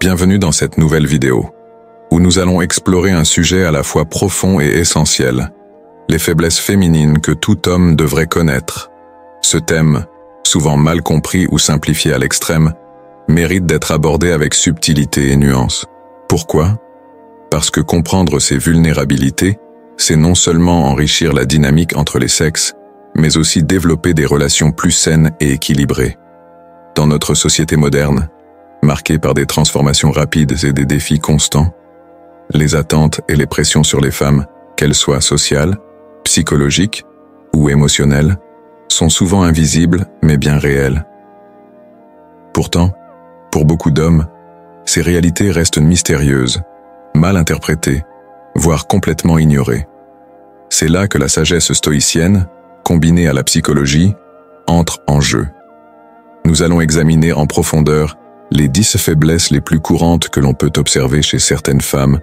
Bienvenue dans cette nouvelle vidéo, où nous allons explorer un sujet à la fois profond et essentiel, les faiblesses féminines que tout homme devrait connaître. Ce thème, souvent mal compris ou simplifié à l'extrême, mérite d'être abordé avec subtilité et nuance. Pourquoi? Parce que comprendre ces vulnérabilités, c'est non seulement enrichir la dynamique entre les sexes, mais aussi développer des relations plus saines et équilibrées. Dans notre société moderne, marquée par des transformations rapides et des défis constants, les attentes et les pressions sur les femmes, qu'elles soient sociales, psychologiques ou émotionnelles, sont souvent invisibles mais bien réelles. Pourtant, pour beaucoup d'hommes, ces réalités restent mystérieuses, mal interprétées, voire complètement ignorées. C'est là que la sagesse stoïcienne, combinée à la psychologie, entre en jeu. Nous allons examiner en profondeur les 10 faiblesses les plus courantes que l'on peut observer chez certaines femmes,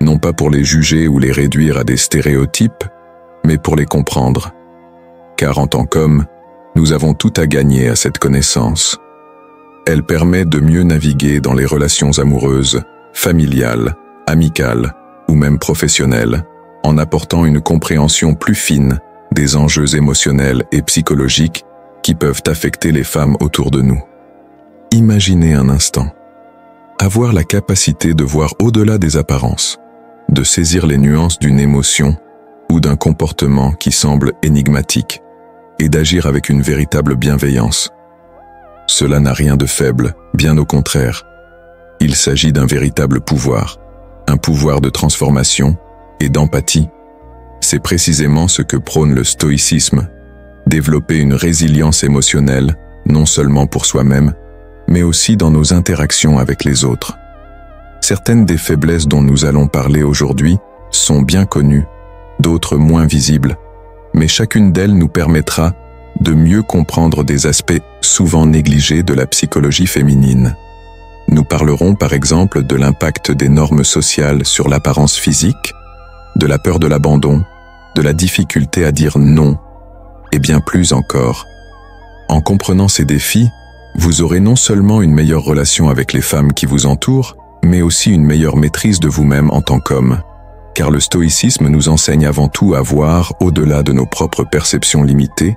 non pas pour les juger ou les réduire à des stéréotypes, mais pour les comprendre. Car en tant qu'hommes, nous avons tout à gagner à cette connaissance. Elle permet de mieux naviguer dans les relations amoureuses, familiales, amicales ou même professionnelles, en apportant une compréhension plus fine des enjeux émotionnels et psychologiques qui peuvent affecter les femmes autour de nous. Imaginez un instant. Avoir la capacité de voir au-delà des apparences, de saisir les nuances d'une émotion ou d'un comportement qui semble énigmatique, et d'agir avec une véritable bienveillance. Cela n'a rien de faible, bien au contraire. Il s'agit d'un véritable pouvoir, un pouvoir de transformation et d'empathie. C'est précisément ce que prône le stoïcisme, développer une résilience émotionnelle, non seulement pour soi-même, mais aussi dans nos interactions avec les autres. Certaines des faiblesses dont nous allons parler aujourd'hui sont bien connues, d'autres moins visibles, mais chacune d'elles nous permettra de mieux comprendre des aspects souvent négligés de la psychologie féminine. Nous parlerons par exemple de l'impact des normes sociales sur l'apparence physique, de la peur de l'abandon, de la difficulté à dire non, et bien plus encore. En comprenant ces défis, vous aurez non seulement une meilleure relation avec les femmes qui vous entourent, mais aussi une meilleure maîtrise de vous-même en tant qu'homme. Car le stoïcisme nous enseigne avant tout à voir au-delà de nos propres perceptions limitées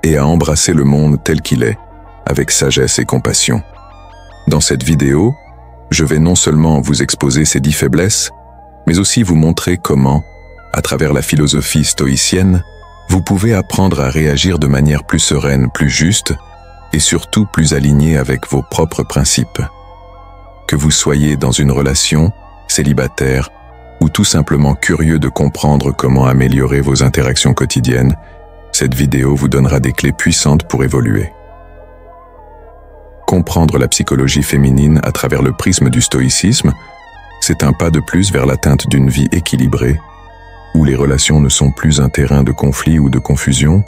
et à embrasser le monde tel qu'il est, avec sagesse et compassion. Dans cette vidéo, je vais non seulement vous exposer ces 10 faiblesses, mais aussi vous montrer comment, à travers la philosophie stoïcienne, vous pouvez apprendre à réagir de manière plus sereine, plus juste, et surtout plus alignée avec vos propres principes. Que vous soyez dans une relation, célibataire, ou tout simplement curieux de comprendre comment améliorer vos interactions quotidiennes, cette vidéo vous donnera des clés puissantes pour évoluer. Comprendre la psychologie féminine à travers le prisme du stoïcisme, c'est un pas de plus vers l'atteinte d'une vie équilibrée, où les relations ne sont plus un terrain de conflit ou de confusion,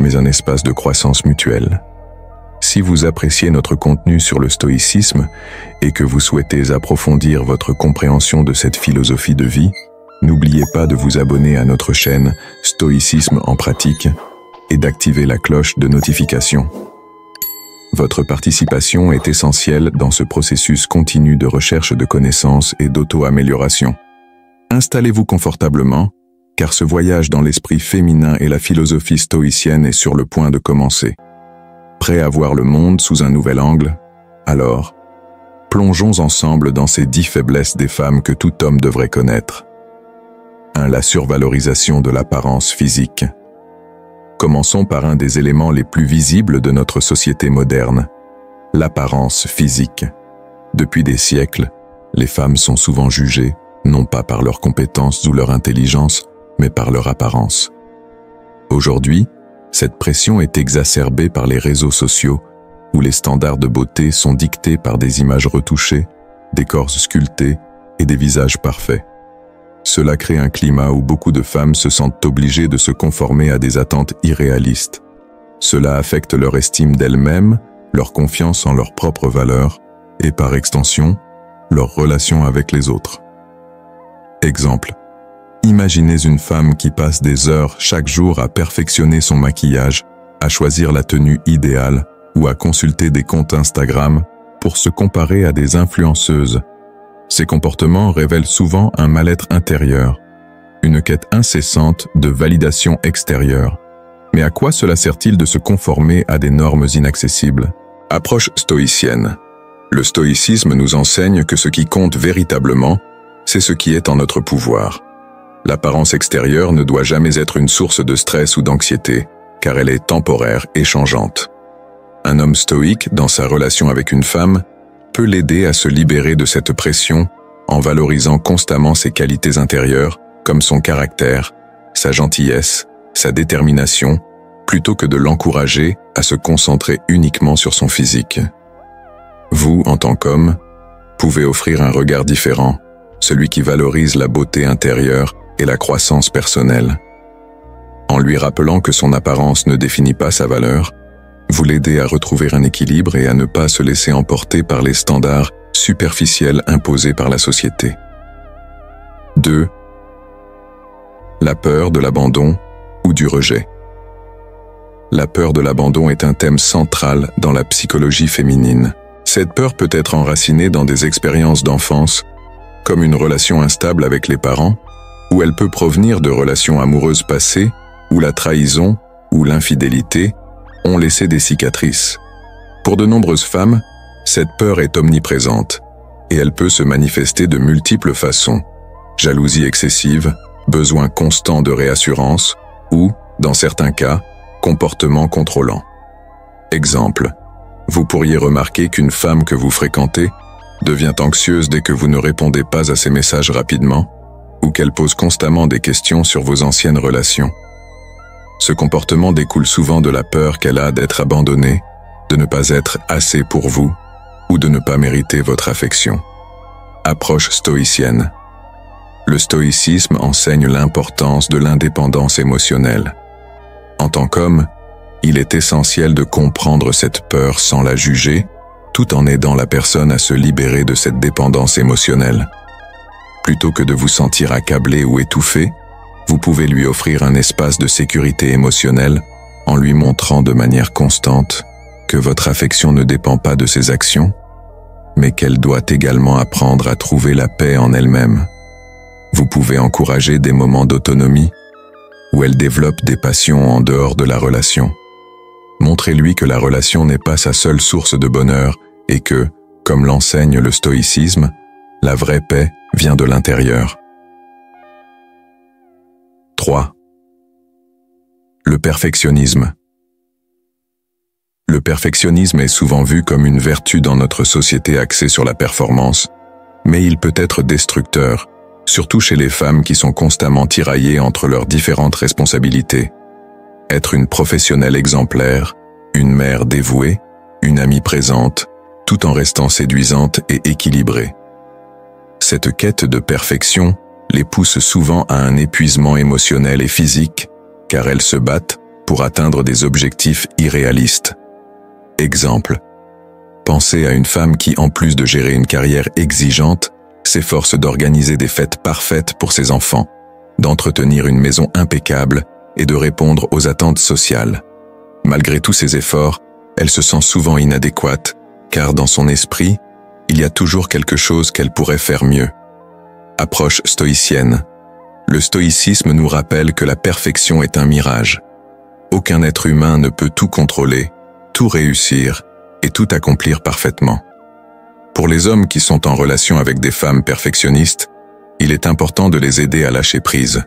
mais un espace de croissance mutuelle. Si vous appréciez notre contenu sur le stoïcisme et que vous souhaitez approfondir votre compréhension de cette philosophie de vie, n'oubliez pas de vous abonner à notre chaîne Stoïcisme en pratique et d'activer la cloche de notification. Votre participation est essentielle dans ce processus continu de recherche de connaissances et d'auto-amélioration. Installez-vous confortablement, car ce voyage dans l'esprit féminin et la philosophie stoïcienne est sur le point de commencer. Prêt à voir le monde sous un nouvel angle? Alors, plongeons ensemble dans ces 10 faiblesses des femmes que tout homme devrait connaître. 1. La survalorisation de l'apparence physique. Commençons par un des éléments les plus visibles de notre société moderne, l'apparence physique. Depuis des siècles, les femmes sont souvent jugées, non pas par leurs compétences ou leur intelligence, mais par leur apparence. Aujourd'hui, cette pression est exacerbée par les réseaux sociaux, où les standards de beauté sont dictés par des images retouchées, des corps sculptés et des visages parfaits. Cela crée un climat où beaucoup de femmes se sentent obligées de se conformer à des attentes irréalistes. Cela affecte leur estime d'elles-mêmes, leur confiance en leurs propres valeurs et, par extension, leur relation avec les autres. Exemple. Imaginez une femme qui passe des heures chaque jour à perfectionner son maquillage, à choisir la tenue idéale ou à consulter des comptes Instagram pour se comparer à des influenceuses. Ces comportements révèlent souvent un mal-être intérieur, une quête incessante de validation extérieure. Mais à quoi cela sert-il de se conformer à des normes inaccessibles? Approche stoïcienne. Le stoïcisme nous enseigne que ce qui compte véritablement, c'est ce qui est en notre pouvoir. L'apparence extérieure ne doit jamais être une source de stress ou d'anxiété, car elle est temporaire et changeante. Un homme stoïque, dans sa relation avec une femme, peut l'aider à se libérer de cette pression en valorisant constamment ses qualités intérieures, comme son caractère, sa gentillesse, sa détermination, plutôt que de l'encourager à se concentrer uniquement sur son physique. Vous, en tant qu'homme, pouvez offrir un regard différent, celui qui valorise la beauté intérieure et la croissance personnelle. En lui rappelant que son apparence ne définit pas sa valeur, vous l'aidez à retrouver un équilibre et à ne pas se laisser emporter par les standards superficiels imposés par la société. 2. La peur de l'abandon ou du rejet. La peur de l'abandon est un thème central dans la psychologie féminine. Cette peur peut être enracinée dans des expériences d'enfance, comme une relation instable avec les parents, ou elle peut provenir de relations amoureuses passées, où la trahison ou l'infidélité ont laissé des cicatrices. Pour de nombreuses femmes, cette peur est omniprésente, et elle peut se manifester de multiples façons. Jalousie excessive, besoin constant de réassurance, ou, dans certains cas, comportement contrôlant. Exemple, vous pourriez remarquer qu'une femme que vous fréquentez devient anxieuse dès que vous ne répondez pas à ses messages rapidement, ou qu'elle pose constamment des questions sur vos anciennes relations. Ce comportement découle souvent de la peur qu'elle a d'être abandonnée, de ne pas être assez pour vous, ou de ne pas mériter votre affection. Approche stoïcienne. Le stoïcisme enseigne l'importance de l'indépendance émotionnelle. En tant qu'homme, il est essentiel de comprendre cette peur sans la juger, tout en aidant la personne à se libérer de cette dépendance émotionnelle. Plutôt que de vous sentir accablé ou étouffé, vous pouvez lui offrir un espace de sécurité émotionnelle en lui montrant de manière constante que votre affection ne dépend pas de ses actions, mais qu'elle doit également apprendre à trouver la paix en elle-même. Vous pouvez encourager des moments d'autonomie où elle développe des passions en dehors de la relation. Montrez-lui que la relation n'est pas sa seule source de bonheur et que, comme l'enseigne le stoïcisme, la vraie paix vient de l'intérieur. 3. Le perfectionnisme. Le perfectionnisme est souvent vu comme une vertu dans notre société axée sur la performance, mais il peut être destructeur, surtout chez les femmes qui sont constamment tiraillées entre leurs différentes responsabilités. Être une professionnelle exemplaire, une mère dévouée, une amie présente, tout en restant séduisante et équilibrée. Cette quête de perfection les pousse souvent à un épuisement émotionnel et physique, car elles se battent pour atteindre des objectifs irréalistes. Exemple. Pensez à une femme qui, en plus de gérer une carrière exigeante, s'efforce d'organiser des fêtes parfaites pour ses enfants, d'entretenir une maison impeccable et de répondre aux attentes sociales. Malgré tous ces efforts, elle se sent souvent inadéquate, car dans son esprit, il y a toujours quelque chose qu'elle pourrait faire mieux. Approche stoïcienne. Le stoïcisme nous rappelle que la perfection est un mirage. Aucun être humain ne peut tout contrôler, tout réussir et tout accomplir parfaitement. Pour les hommes qui sont en relation avec des femmes perfectionnistes, il est important de les aider à lâcher prise.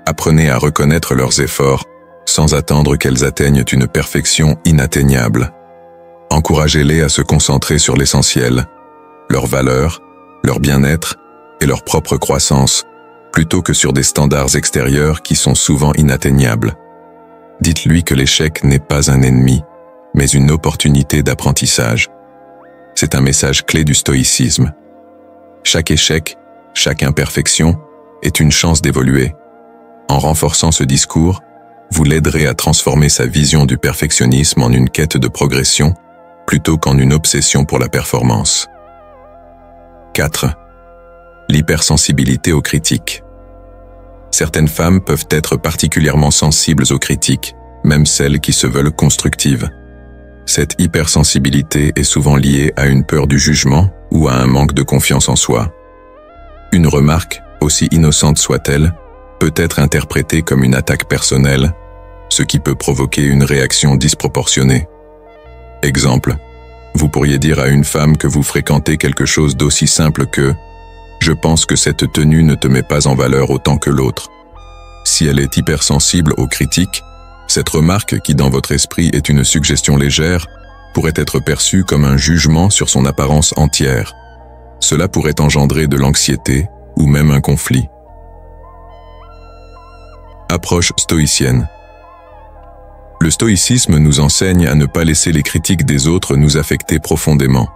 Apprenez à reconnaître leurs efforts sans attendre qu'elles atteignent une perfection inatteignable. Encouragez-les à se concentrer sur l'essentiel, leurs valeurs, leur bien-être et leur propre croissance, plutôt que sur des standards extérieurs qui sont souvent inatteignables. Dites-lui que l'échec n'est pas un ennemi, mais une opportunité d'apprentissage. C'est un message clé du stoïcisme. Chaque échec, chaque imperfection est une chance d'évoluer. En renforçant ce discours, vous l'aiderez à transformer sa vision du perfectionnisme en une quête de progression plutôt qu'en une obsession pour la performance. 4. L'hypersensibilité aux critiques. Certaines femmes peuvent être particulièrement sensibles aux critiques, même celles qui se veulent constructives. Cette hypersensibilité est souvent liée à une peur du jugement ou à un manque de confiance en soi. Une remarque, aussi innocente soit-elle, peut être interprétée comme une attaque personnelle, ce qui peut provoquer une réaction disproportionnée. Exemple, vous pourriez dire à une femme que vous fréquentez quelque chose d'aussi simple que « Je pense que cette tenue ne te met pas en valeur autant que l'autre ». Si elle est hypersensible aux critiques, cette remarque, qui dans votre esprit est une suggestion légère, pourrait être perçue comme un jugement sur son apparence entière. Cela pourrait engendrer de l'anxiété ou même un conflit. Approche stoïcienne. Le stoïcisme nous enseigne à ne pas laisser les critiques des autres nous affecter profondément.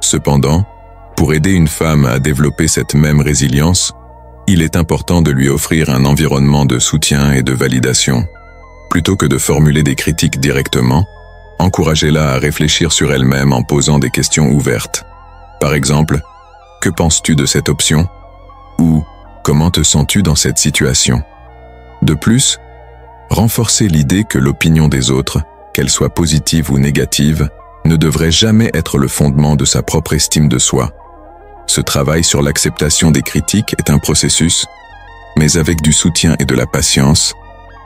Cependant, pour aider une femme à développer cette même résilience, il est important de lui offrir un environnement de soutien et de validation. Plutôt que de formuler des critiques directement, encouragez-la à réfléchir sur elle-même en posant des questions ouvertes. Par exemple, « Que penses-tu de cette option ?» ou « Comment te sens-tu dans cette situation ?» De plus, renforcez l'idée que l'opinion des autres, qu'elle soit positive ou négative, ne devrait jamais être le fondement de sa propre estime de soi. Ce travail sur l'acceptation des critiques est un processus, mais avec du soutien et de la patience,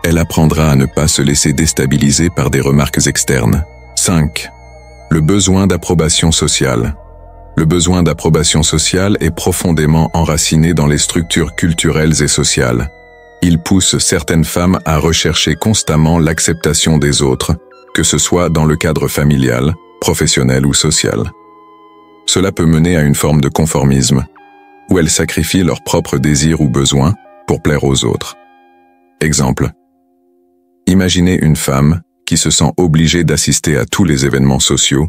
elle apprendra à ne pas se laisser déstabiliser par des remarques externes. 5. Le besoin d'approbation sociale. Le besoin d'approbation sociale est profondément enraciné dans les structures culturelles et sociales. Il pousse certaines femmes à rechercher constamment l'acceptation des autres, que ce soit dans le cadre familial, professionnel ou social. Cela peut mener à une forme de conformisme, où elles sacrifient leurs propres désirs ou besoins pour plaire aux autres. Exemple. Imaginez une femme qui se sent obligée d'assister à tous les événements sociaux,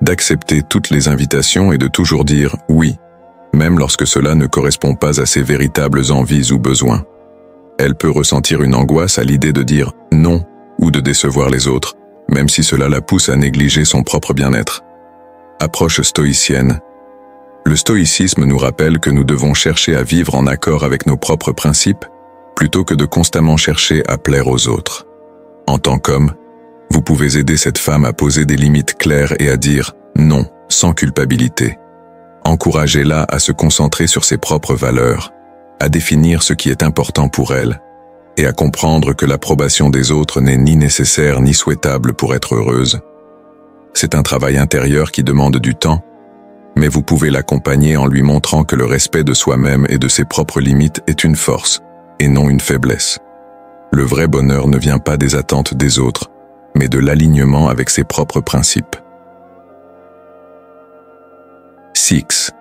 d'accepter toutes les invitations et de toujours dire « oui », même lorsque cela ne correspond pas à ses véritables envies ou besoins. Elle peut ressentir une angoisse à l'idée de dire « non » ou de décevoir les autres, même si cela la pousse à négliger son propre bien-être. Approche stoïcienne. Le stoïcisme nous rappelle que nous devons chercher à vivre en accord avec nos propres principes, plutôt que de constamment chercher à plaire aux autres. En tant qu'homme, vous pouvez aider cette femme à poser des limites claires et à dire « non » sans culpabilité. Encouragez-la à se concentrer sur ses propres valeurs, à définir ce qui est important pour elle, et à comprendre que l'approbation des autres n'est ni nécessaire ni souhaitable pour être heureuse. C'est un travail intérieur qui demande du temps, mais vous pouvez l'accompagner en lui montrant que le respect de soi-même et de ses propres limites est une force, et non une faiblesse. Le vrai bonheur ne vient pas des attentes des autres, mais de l'alignement avec ses propres principes. 6.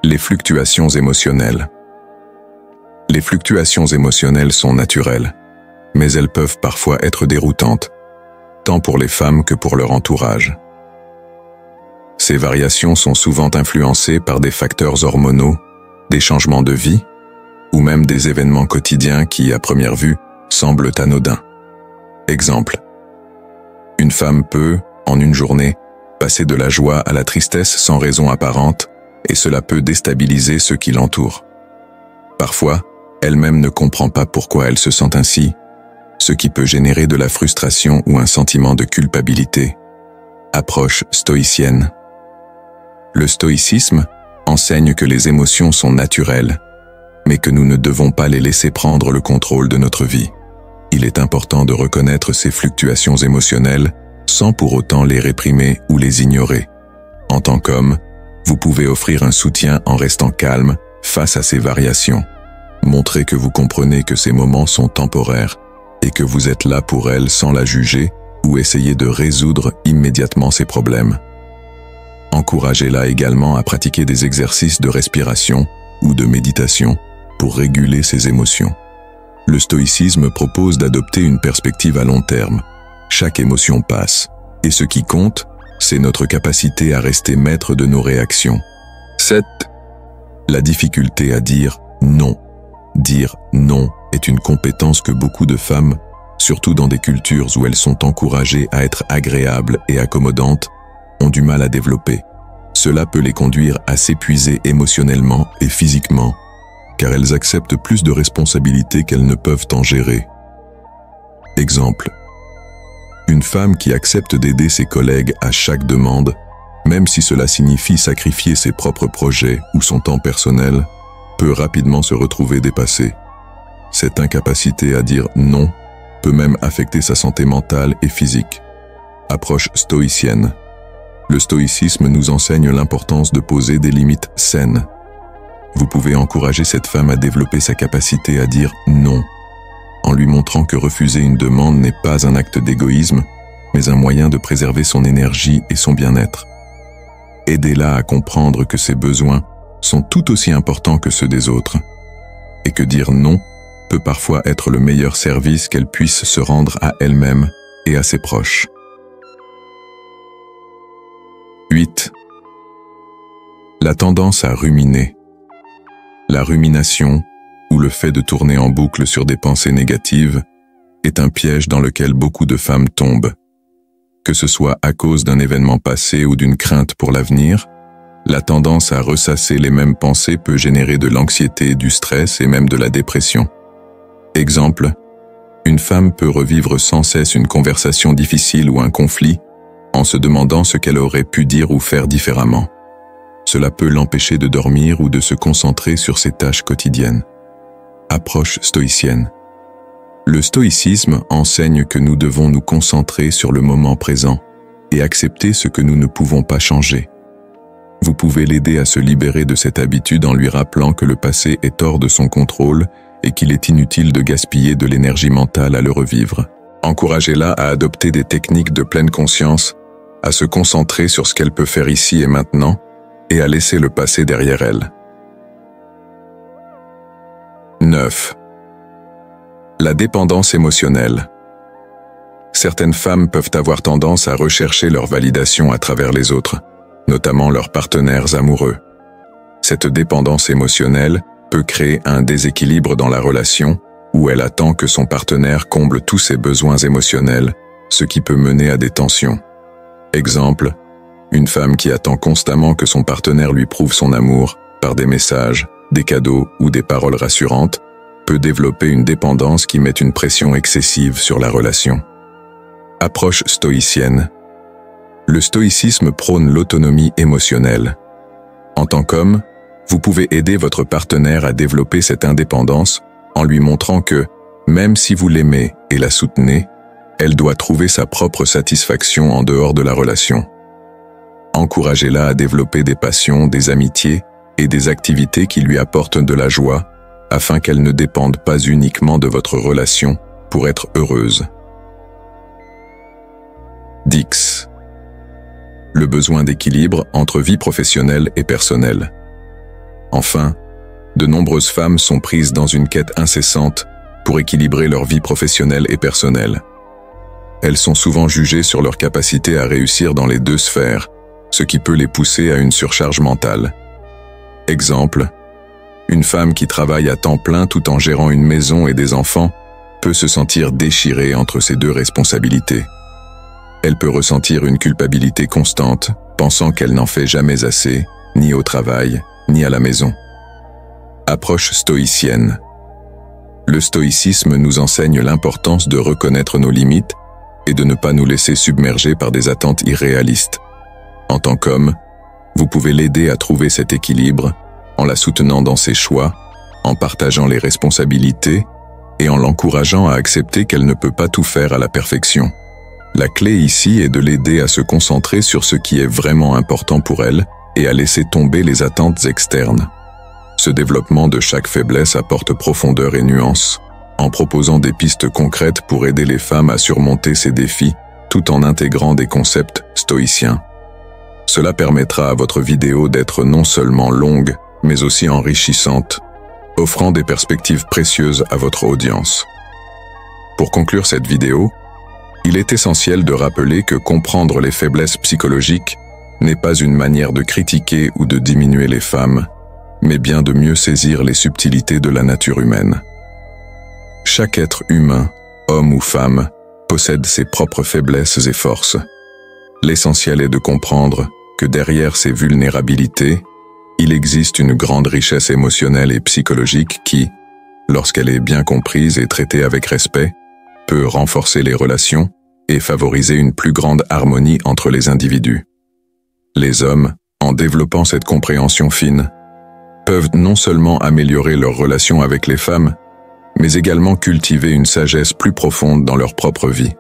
Les fluctuations émotionnelles. Les fluctuations émotionnelles sont naturelles, mais elles peuvent parfois être déroutantes, tant pour les femmes que pour leur entourage. Ces variations sont souvent influencées par des facteurs hormonaux, des changements de vie, ou même des événements quotidiens qui, à première vue, semblent anodins. Exemple. Une femme peut, en une journée, passer de la joie à la tristesse sans raison apparente, et cela peut déstabiliser ceux qui l'entourent. Parfois, elle-même ne comprend pas pourquoi elle se sent ainsi, ce qui peut générer de la frustration ou un sentiment de culpabilité. Approche stoïcienne. Le stoïcisme enseigne que les émotions sont naturelles, mais que nous ne devons pas les laisser prendre le contrôle de notre vie. Il est important de reconnaître ces fluctuations émotionnelles sans pour autant les réprimer ou les ignorer. En tant qu'homme, vous pouvez offrir un soutien en restant calme face à ces variations. Montrez que vous comprenez que ces moments sont temporaires et que vous êtes là pour elle sans la juger ou essayer de résoudre immédiatement ses problèmes. Encouragez-la également à pratiquer des exercices de respiration ou de méditation pour réguler ses émotions. Le stoïcisme propose d'adopter une perspective à long terme. Chaque émotion passe, et ce qui compte, c'est notre capacité à rester maître de nos réactions. 7. La difficulté à dire non. Dire non est une compétence que beaucoup de femmes, surtout dans des cultures où elles sont encouragées à être agréables et accommodantes, ont du mal à développer. Cela peut les conduire à s'épuiser émotionnellement et physiquement, car elles acceptent plus de responsabilités qu'elles ne peuvent en gérer. Exemple. Une Une femme qui accepte d'aider ses collègues à chaque demande, même si cela signifie sacrifier ses propres projets ou son temps personnel, peut rapidement se retrouver dépassée. Cette incapacité à dire non peut même affecter sa santé mentale et physique. Approche stoïcienne. Le stoïcisme nous enseigne l'importance de poser des limites saines. Vous pouvez encourager cette femme à développer sa capacité à dire non, en lui montrant que refuser une demande n'est pas un acte d'égoïsme, mais un moyen de préserver son énergie et son bien-être. Aidez-la à comprendre que ses besoins sont tout aussi importants que ceux des autres, et que dire non peut parfois être le meilleur service qu'elle puisse se rendre à elle-même et à ses proches. 8. La tendance à ruminer. La rumination, ou le fait de tourner en boucle sur des pensées négatives, est un piège dans lequel beaucoup de femmes tombent. Que ce soit à cause d'un événement passé ou d'une crainte pour l'avenir, la tendance à ressasser les mêmes pensées peut générer de l'anxiété, du stress et même de la dépression. Exemple, une femme peut revivre sans cesse une conversation difficile ou un conflit en se demandant ce qu'elle aurait pu dire ou faire différemment. Cela peut l'empêcher de dormir ou de se concentrer sur ses tâches quotidiennes. Approche stoïcienne. Le stoïcisme enseigne que nous devons nous concentrer sur le moment présent et accepter ce que nous ne pouvons pas changer. Vous pouvez l'aider à se libérer de cette habitude en lui rappelant que le passé est hors de son contrôle et qu'il est inutile de gaspiller de l'énergie mentale à le revivre. Encouragez-la à adopter des techniques de pleine conscience, à se concentrer sur ce qu'elle peut faire ici et maintenant, et à laisser le passé derrière elle. 9. La dépendance émotionnelle. Certaines femmes peuvent avoir tendance à rechercher leur validation à travers les autres, notamment leurs partenaires amoureux. Cette dépendance émotionnelle peut créer un déséquilibre dans la relation où elle attend que son partenaire comble tous ses besoins émotionnels, ce qui peut mener à des tensions. Exemple, une femme qui attend constamment que son partenaire lui prouve son amour par des messages, des cadeaux ou des paroles rassurantes peut développer une dépendance qui met une pression excessive sur la relation. Approche stoïcienne. Le stoïcisme prône l'autonomie émotionnelle. En tant qu'homme, vous pouvez aider votre partenaire à développer cette indépendance en lui montrant que, même si vous l'aimez et la soutenez, elle doit trouver sa propre satisfaction en dehors de la relation. Encouragez-la à développer des passions, des amitiés et des activités qui lui apportent de la joie, afin qu'elle ne dépende pas uniquement de votre relation pour être heureuse. 10. Le besoin d'équilibre entre vie professionnelle et personnelle. Enfin, de nombreuses femmes sont prises dans une quête incessante pour équilibrer leur vie professionnelle et personnelle. Elles sont souvent jugées sur leur capacité à réussir dans les deux sphères, ce qui peut les pousser à une surcharge mentale. Exemple, une femme qui travaille à temps plein tout en gérant une maison et des enfants peut se sentir déchirée entre ces deux responsabilités. Elle peut ressentir une culpabilité constante, pensant qu'elle n'en fait jamais assez, ni au travail, ni à la maison. Approche stoïcienne. Le stoïcisme nous enseigne l'importance de reconnaître nos limites et de ne pas nous laisser submerger par des attentes irréalistes. En tant qu'homme, vous pouvez l'aider à trouver cet équilibre en la soutenant dans ses choix, en partageant les responsabilités et en l'encourageant à accepter qu'elle ne peut pas tout faire à la perfection. La clé ici est de l'aider à se concentrer sur ce qui est vraiment important pour elle et à laisser tomber les attentes externes. Ce développement de chaque faiblesse apporte profondeur et nuance, en proposant des pistes concrètes pour aider les femmes à surmonter ces défis, tout en intégrant des concepts stoïciens. Cela permettra à votre vidéo d'être non seulement longue, mais aussi enrichissante, offrant des perspectives précieuses à votre audience. Pour conclure cette vidéo, il est essentiel de rappeler que comprendre les faiblesses psychologiques n'est pas une manière de critiquer ou de diminuer les femmes, mais bien de mieux saisir les subtilités de la nature humaine. Chaque être humain, homme ou femme, possède ses propres faiblesses et forces. L'essentiel est de comprendre que derrière ces vulnérabilités, il existe une grande richesse émotionnelle et psychologique qui, lorsqu'elle est bien comprise et traitée avec respect, peut renforcer les relations et favoriser une plus grande harmonie entre les individus. Les hommes, en développant cette compréhension fine, peuvent non seulement améliorer leurs relations avec les femmes, mais également cultiver une sagesse plus profonde dans leur propre vie.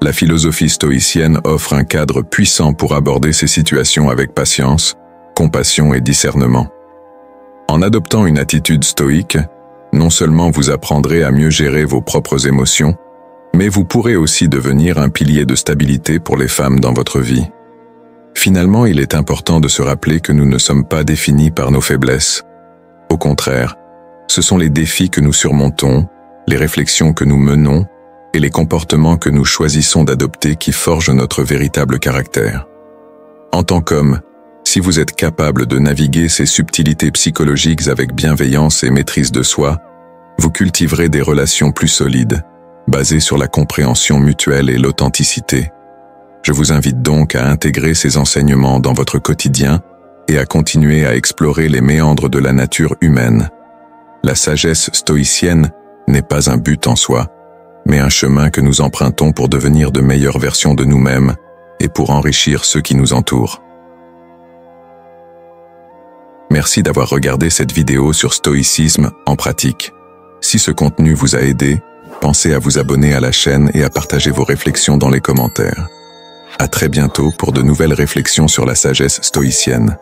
La philosophie stoïcienne offre un cadre puissant pour aborder ces situations avec patience, compassion et discernement. En adoptant une attitude stoïque, non seulement vous apprendrez à mieux gérer vos propres émotions, mais vous pourrez aussi devenir un pilier de stabilité pour les femmes dans votre vie. Finalement, il est important de se rappeler que nous ne sommes pas définis par nos faiblesses. Au contraire, ce sont les défis que nous surmontons, les réflexions que nous menons et les comportements que nous choisissons d'adopter qui forgent notre véritable caractère. En tant qu'homme, si vous êtes capable de naviguer ces subtilités psychologiques avec bienveillance et maîtrise de soi, vous cultiverez des relations plus solides, basées sur la compréhension mutuelle et l'authenticité. Je vous invite donc à intégrer ces enseignements dans votre quotidien et à continuer à explorer les méandres de la nature humaine. La sagesse stoïcienne n'est pas un but en soi, mais un chemin que nous empruntons pour devenir de meilleures versions de nous-mêmes et pour enrichir ceux qui nous entourent. Merci d'avoir regardé cette vidéo sur stoïcisme en pratique. Si ce contenu vous a aidé, pensez à vous abonner à la chaîne et à partager vos réflexions dans les commentaires. À très bientôt pour de nouvelles réflexions sur la sagesse stoïcienne.